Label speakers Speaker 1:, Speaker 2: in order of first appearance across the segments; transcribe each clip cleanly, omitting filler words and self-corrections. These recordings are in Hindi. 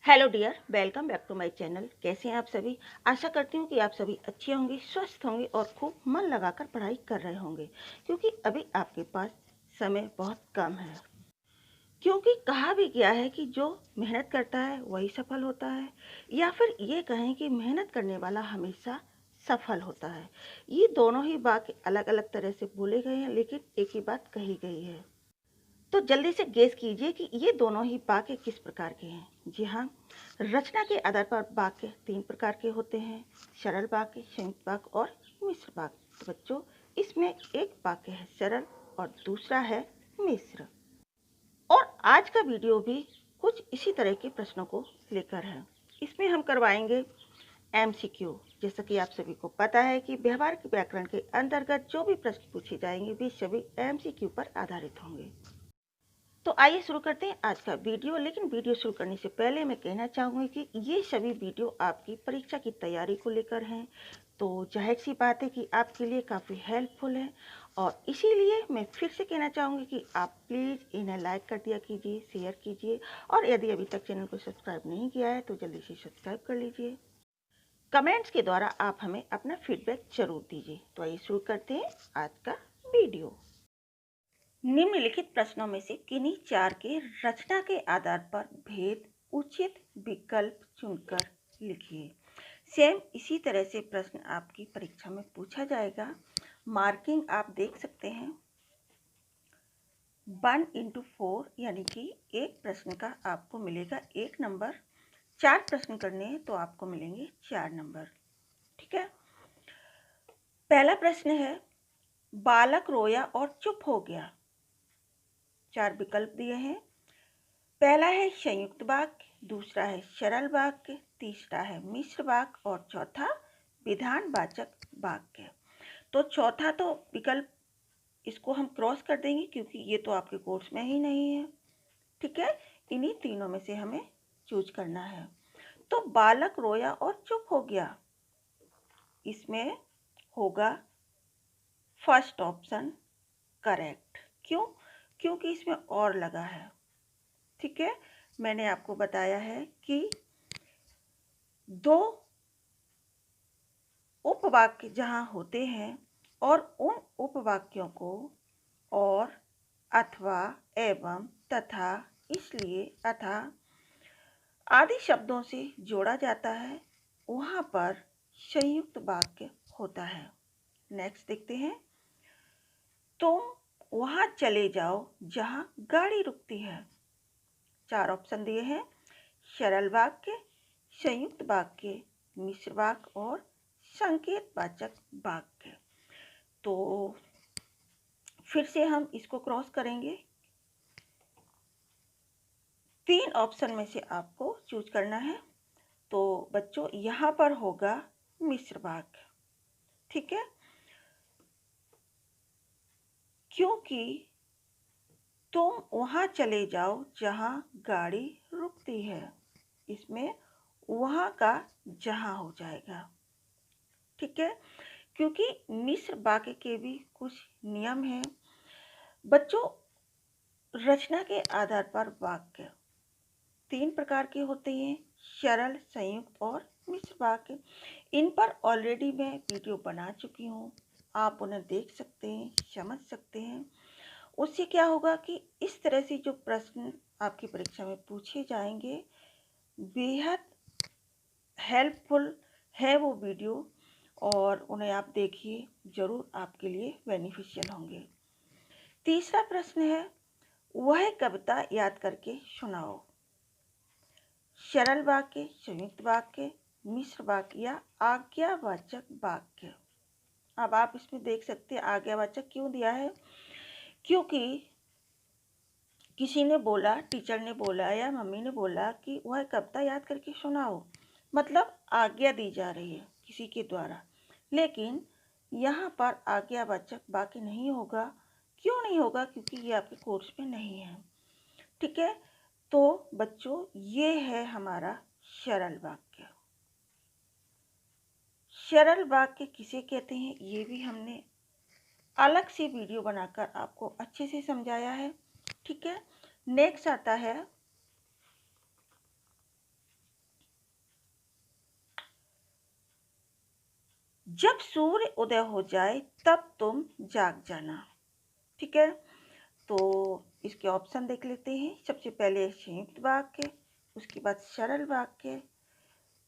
Speaker 1: Hello dear, welcome back to my channel. कैसे हैं आप सभी? आशा करती हूँ कि आप सभी अच्छे होंगे, स्वस्थ होंगे और खूब मन लगाकर पढ़ाई कर रहे होंगे, क्योंकि अभी आपके पास समय बहुत कम है। क्योंकि कहा भी गया है कि जो मेहनत करता है वही सफल होता है, या फिर ये कहें कि मेहनत करने वाला हमेशा सफल होता है। ये दोनों ही बात अलग अलग तरह से बोले गए हैं, लेकिन एक ही बात कही गई है। तो जल्दी से गेस कीजिए कि ये दोनों ही वाक्य किस प्रकार के हैं। जी हाँ, रचना के आधार पर वाक्य तीन प्रकार के होते हैं: सरल वाक्य, संयुक्त वाक्य और मिश्र वाक्य। तो बच्चों, इसमें एक वाक्य है सरल और दूसरा है मिश्र। और आज का वीडियो भी कुछ इसी तरह के प्रश्नों को लेकर है। इसमें हम करवाएंगे एमसीक्यू। जैसा कि आप सभी को पता है कि व्यवहारिक व्याकरण के अंतर्गत जो भी प्रश्न पूछे जाएंगे वे सभी एमसीक्यू पर आधारित होंगे। तो आइए शुरू करते हैं आज का वीडियो। लेकिन वीडियो शुरू करने से पहले मैं कहना चाहूँगी कि ये सभी वीडियो आपकी परीक्षा की तैयारी को लेकर हैं, तो जाहिर सी बात है कि आपके लिए काफ़ी हेल्पफुल है। और इसीलिए मैं फिर से कहना चाहूँगी कि आप प्लीज़ इन्हें लाइक कर दिया कीजिए, शेयर कीजिए, और यदि अभी तक चैनल को सब्सक्राइब नहीं किया है तो जल्दी से सब्सक्राइब कर लीजिए। कमेंट्स के द्वारा आप हमें अपना फीडबैक जरूर दीजिए। तो आइए शुरू करते हैं आज का वीडियो। निम्नलिखित प्रश्नों में से किन्हीं चार के रचना के आधार पर भेद उचित विकल्प चुनकर लिखिए। सेम इसी तरह से प्रश्न आपकी परीक्षा में पूछा जाएगा। मार्किंग आप देख सकते हैं 1/4, यानी कि एक प्रश्न का आपको मिलेगा 1 नंबर। 4 प्रश्न करने हैं तो आपको मिलेंगे 4 नंबर। ठीक है। पहला प्रश्न है, बालक रोया और चुप हो गया। 4 विकल्प दिए हैं। पहला है संयुक्त वाक्य, दूसरा है सरल वाक्य, तीसरा है मिश्र वाक्य और चौथा विधानवाचक वाक्य। तो चौथा तो विकल्प इसको हम क्रॉस कर देंगे, क्योंकि ये तो आपके कोर्स में ही नहीं है। ठीक है, इन्हीं तीनों में से हमें चूज करना है। तो बालक रोया और चुप हो गया, इसमें होगा फर्स्ट ऑप्शन करेक्ट। क्यों? क्योंकि इसमें और लगा है। ठीक है, मैंने आपको बताया है कि दो उपवाक्य जहाँ होते हैं और उन उपवाक्यों को और, अथवा, एवं, तथा, इसलिए, अथा आदि शब्दों से जोड़ा जाता है, वहाँ पर संयुक्त वाक्य होता है। नेक्स्ट देखते हैं, तुम वहाँ चले जाओ जहाँ गाड़ी रुकती है। 4 ऑप्शन दिए हैं: सरल वाक्य, संयुक्त वाक्य, मिश्र वाक्य और संकेतवाचक वाक्य। तो फिर से हम इसको क्रॉस करेंगे। 3 ऑप्शन में से आपको चूज करना है। तो बच्चों, यहाँ पर होगा मिश्र वाक्य। ठीक है, क्योंकि तुम वहाँ चले जाओ जहाँ गाड़ी रुकती है, इसमें वहाँ का जहाँ हो जाएगा। ठीक है, क्योंकि मिश्र वाक्य के भी कुछ नियम हैं। बच्चों, रचना के आधार पर वाक्य 3 प्रकार के होते हैं: सरल, संयुक्त और मिश्र वाक्य। इन पर ऑलरेडी मैं वीडियो बना चुकी हूँ, आप उन्हें देख सकते हैं, समझ सकते हैं। उससे क्या होगा कि इस तरह से जो प्रश्न आपकी परीक्षा में पूछे जाएंगे, बेहद हेल्पफुल है वो वीडियो, और उन्हें आप देखिए, ज़रूर आपके लिए बेनिफिशियल होंगे। तीसरा प्रश्न है, वह कविता याद करके सुनाओ। सरल वाक्य, संयुक्त वाक्य, मिश्र वाक्य या आज्ञावाचक वाक्य। अब आप इसमें देख सकते हैं आज्ञावाचक क्यों दिया है, क्योंकि किसी ने बोला, टीचर ने बोला या मम्मी ने बोला कि वह कविता याद करके सुनाओ, मतलब आज्ञा दी जा रही है किसी के द्वारा। लेकिन यहाँ पर आज्ञावाचक वाक्य नहीं होगा। क्यों नहीं होगा? क्योंकि ये आपके कोर्स में नहीं है। ठीक है, तो बच्चों, ये है हमारा सरल वाक्य। सरल वाक्य किसे कहते हैं, ये भी हमने अलग से वीडियो बनाकर आपको अच्छे से समझाया है। ठीक है, नेक्स्ट आता है जब सूर्य उदय हो जाए तब तुम जाग जाना। ठीक है, तो इसके ऑप्शन देख लेते हैं। सबसे पहले संयुक्त वाक्य, उसके बाद सरल वाक्य,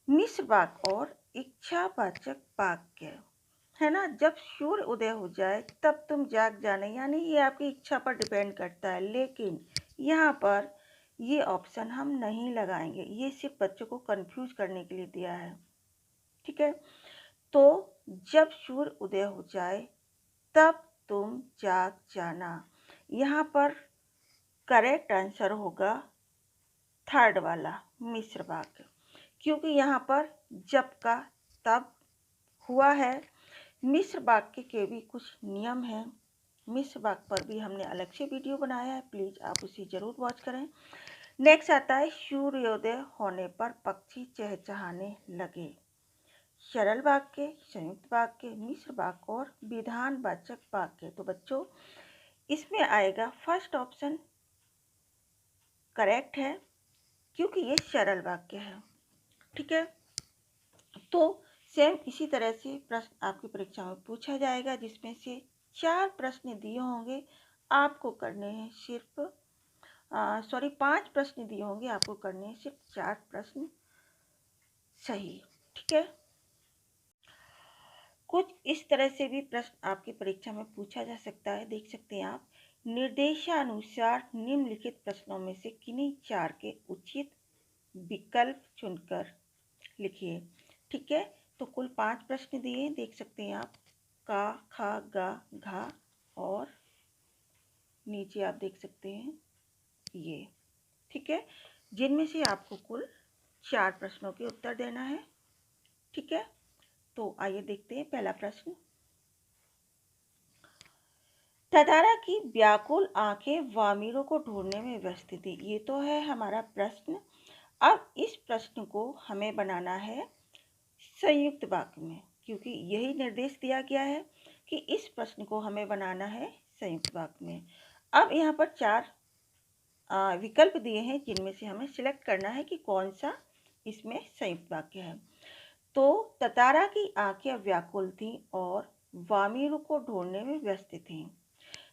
Speaker 1: मिश्र वाक्य और इच्छावाचक वाक्य, है ना। जब सूर्य उदय हो जाए तब तुम जाग जाना, यानी ये आपकी इच्छा पर डिपेंड करता है, लेकिन यहाँ पर ये ऑप्शन हम नहीं लगाएंगे, ये सिर्फ बच्चों को कंफ्यूज करने के लिए दिया है। ठीक है, तो जब सूर्य उदय हो जाए तब तुम जाग जाना, यहाँ पर करेक्ट आंसर होगा थर्ड वाला मिश्र वाक्य, क्योंकि यहाँ पर जब का तब हुआ है। मिश्र वाक्य के भी कुछ नियम हैं, मिश्र वाक्य पर भी हमने अलग से वीडियो बनाया है, प्लीज़ आप उसे ज़रूर वॉच करें। नेक्स्ट आता है सूर्योदय होने पर पक्षी चहचहाने लगे। सरल वाक्य, संयुक्त वाक्य, मिश्र वाक्य और विधानवाचक वाक्य। तो बच्चों इसमें आएगा फर्स्ट ऑप्शन करेक्ट है, क्योंकि ये सरल वाक्य है। ठीक है, तो सेम इसी तरह से प्रश्न आपकी परीक्षा में पूछा जाएगा, जिसमें से 4 प्रश्न दिए होंगे, आपको करने हैं सिर्फ 5 प्रश्न दिए होंगे, आपको करने हैं सिर्फ 4 प्रश्न सही। ठीक है, कुछ इस तरह से भी प्रश्न आपकी परीक्षा में पूछा जा सकता है, देख सकते हैं आप। निर्देशानुसार निम्नलिखित प्रश्नों में से किन्हीं 4 के उचित विकल्प चुनकर लिखिए। ठीक है, तो कुल 5 प्रश्न दिए, देख सकते हैं आप, का, खा, गा, घा और नीचे आप देख सकते हैं ये। ठीक है, जिनमें से आपको कुल 4 प्रश्नों के उत्तर देना है। ठीक है, तो आइए देखते हैं पहला प्रश्न। तातारा की व्याकुल आंखें वामिरों को ढूंढने में व्यस्त थी। ये तो है हमारा प्रश्न। अब इस प्रश्न को हमें बनाना है संयुक्त वाक्य में, क्योंकि यही निर्देश दिया गया है कि इस प्रश्न को हमें बनाना है संयुक्त वाक्य में। अब यहाँ पर 4 विकल्प दिए हैं, जिनमें से हमें सिलेक्ट करना है कि कौन सा इसमें संयुक्त वाक्य है। तो तातारा की आंखें व्याकुल थीं और वामिरों को ढूंढने में व्यस्त थीं।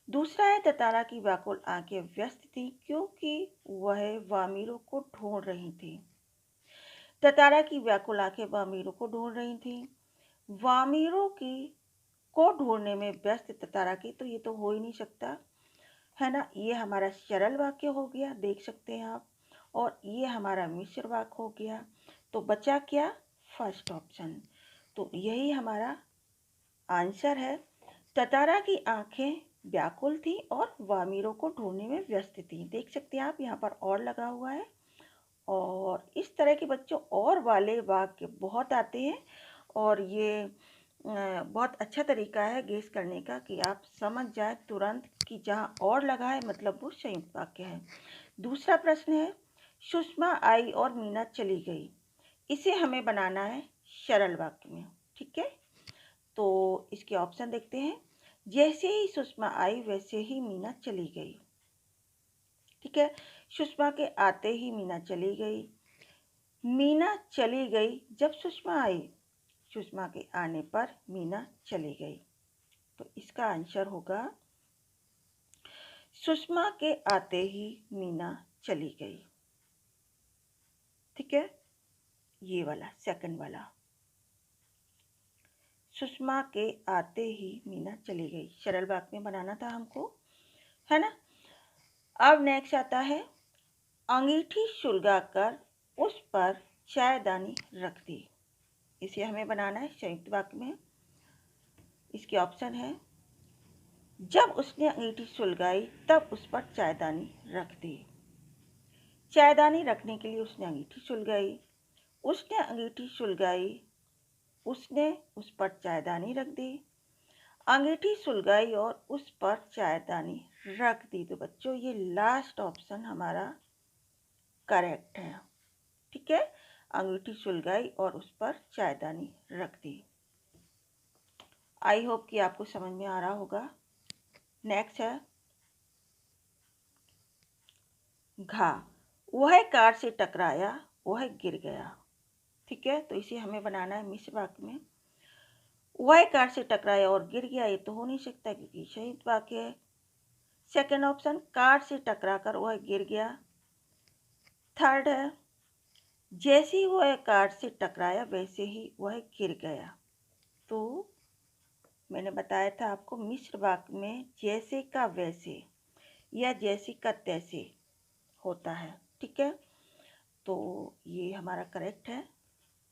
Speaker 1: दूसरा है तातारा की व्याकुल आंखें व्यस्त थीं क्योंकि वह वामिरों को ढूंढ रही थी। तातारा की व्याकुल आंखें वामिरों को ढूंढ रही थीं। वामिरों की को ढूंढने में व्यस्त तातारा की, तो ये तो हो ही नहीं सकता, है ना। ये हमारा सरल वाक्य हो गया, देख सकते हैं आप, और ये हमारा मिश्र वाक्य हो गया। तो बचा क्या? First option. तो यही हमारा आंसर है। तातारा की आंखें व्याकुल थी और वामिरों को ढूंढने में व्यस्त थी। देख सकते हैं आप, यहाँ पर और लगा हुआ है। और इस तरह के बच्चों और वाले वाक्य बहुत आते हैं, और ये बहुत अच्छा तरीका है गेस करने का कि आप समझ जाए तुरंत कि जहाँ और लगा है मतलब वो संयुक्त वाक्य है। दूसरा प्रश्न है, सुषमा आई और मीना चली गई। इसे हमें बनाना है सरल वाक्य में। ठीक है, तो इसके ऑप्शन देखते हैं। जैसे ही सुषमा आई वैसे ही मीना चली गई। ठीक है, सुषमा के आते ही मीना चली गई। मीना चली गई जब सुषमा आई, सुषमा के आने पर मीना चली गई। तो इसका आंसर होगा सुषमा के आते ही मीना चली गई। ठीक है, ये वाला सेकंड वाला, सुषमा के आते ही मीना चली गई, सरल वाक्य में बनाना था हमको, है ना। अब नेक्स्ट आता है, अंगीठी सुलगाकर उस पर चायदानी रख दी। इसे हमें बनाना है संयुक्त वाक्य में। इसके ऑप्शन है, जब उसने अंगीठी सुलगाई तब उस पर चायदानी रख दी। चायदानी रखने के लिए उसने अंगीठी सुलगाई, उसने अंगीठी सुलगाई, उसने उस पर चायदानी रख दी, अंगीठी सुलगाई और उस पर चायदानी रख दी। तो बच्चों ये लास्ट ऑप्शन हमारा करेक्ट है। ठीक है, अंगूठी सुलगाई और उस पर चायदानी रख दी। आई होप कि आपको समझ में आ रहा होगा। नेक्स्ट है घा, वह कार से टकराया, वह गिर गया। ठीक है, तो इसे हमें बनाना है मिश्र वाक्य में। वह कार से टकराया और गिर गया, ये तो हो नहीं सकता क्योंकि सही वाक्य है। सेकंड ऑप्शन, कार से टकराकर वह गिर गया। थर्ड है, जैसे ही वह कार से टकराया वैसे ही वह गिर गया। तो मैंने बताया था आपको मिश्र वाक्य में जैसे का वैसे या जैसे का तैसे होता है, ठीक है। तो ये हमारा करेक्ट है,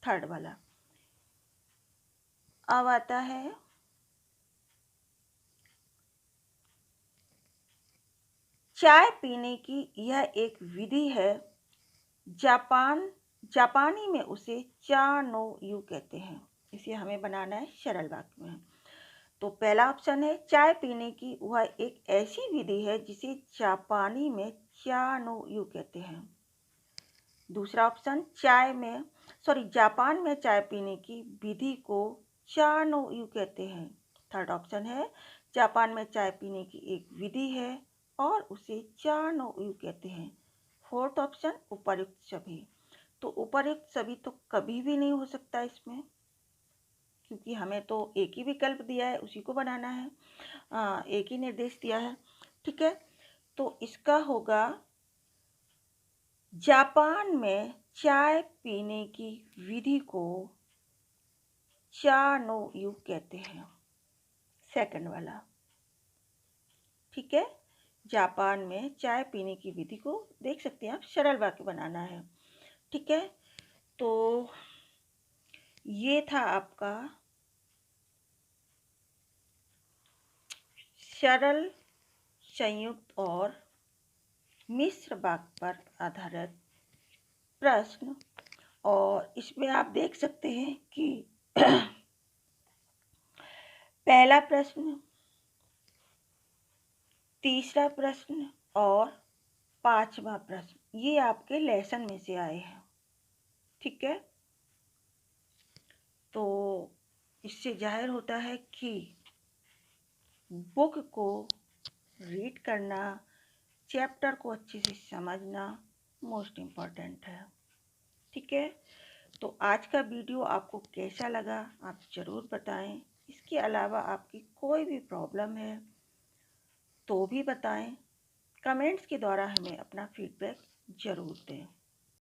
Speaker 1: थर्ड वाला। अब आता है चाय पीने की यह एक विधि है। जापानी में उसे चा नो यू कहते हैं। इसे हमें बनाना है सरल वाक्य में। तो पहला ऑप्शन है चाय पीने की वह एक ऐसी विधि है जिसे जापानी में चा नो यू कहते हैं। दूसरा ऑप्शन, जापान में चाय पीने की विधि को चा नो यू कहते हैं। थर्ड ऑप्शन है जापान में चाय पीने की एक विधि है और उसे चा नो यू कहते हैं। फोर्थ ऑप्शन, उपर्युक्त सभी। तो उपर्युक्त सभी तो कभी भी नहीं हो सकता इसमें, क्योंकि हमें तो एक ही विकल्प दिया है, उसी को बनाना है, एक ही निर्देश दिया है, ठीक है। तो इसका होगा जापान में चाय पीने की विधि को चा नो यू कहते हैं, सेकंड वाला, ठीक है। जापान में चाय पीने की विधि को देख सकते हैं आप, सरल वाक्य बनाना है, ठीक है। तो ये था आपका सरल, संयुक्त और मिश्र वाक्य पर आधारित प्रश्न। और इसमें आप देख सकते हैं कि पहला प्रश्न, तीसरा प्रश्न और पांचवा प्रश्न ये आपके लेसन में से आए हैं, ठीक है। तो इससे जाहिर होता है कि बुक को रीड करना, चैप्टर को अच्छे से समझना मोस्ट इम्पॉर्टेंट है, ठीक है। तो आज का वीडियो आपको कैसा लगा आप ज़रूर बताएं। इसके अलावा आपकी कोई भी प्रॉब्लम है तो भी बताएं। कमेंट्स के द्वारा हमें अपना फीडबैक ज़रूर दें।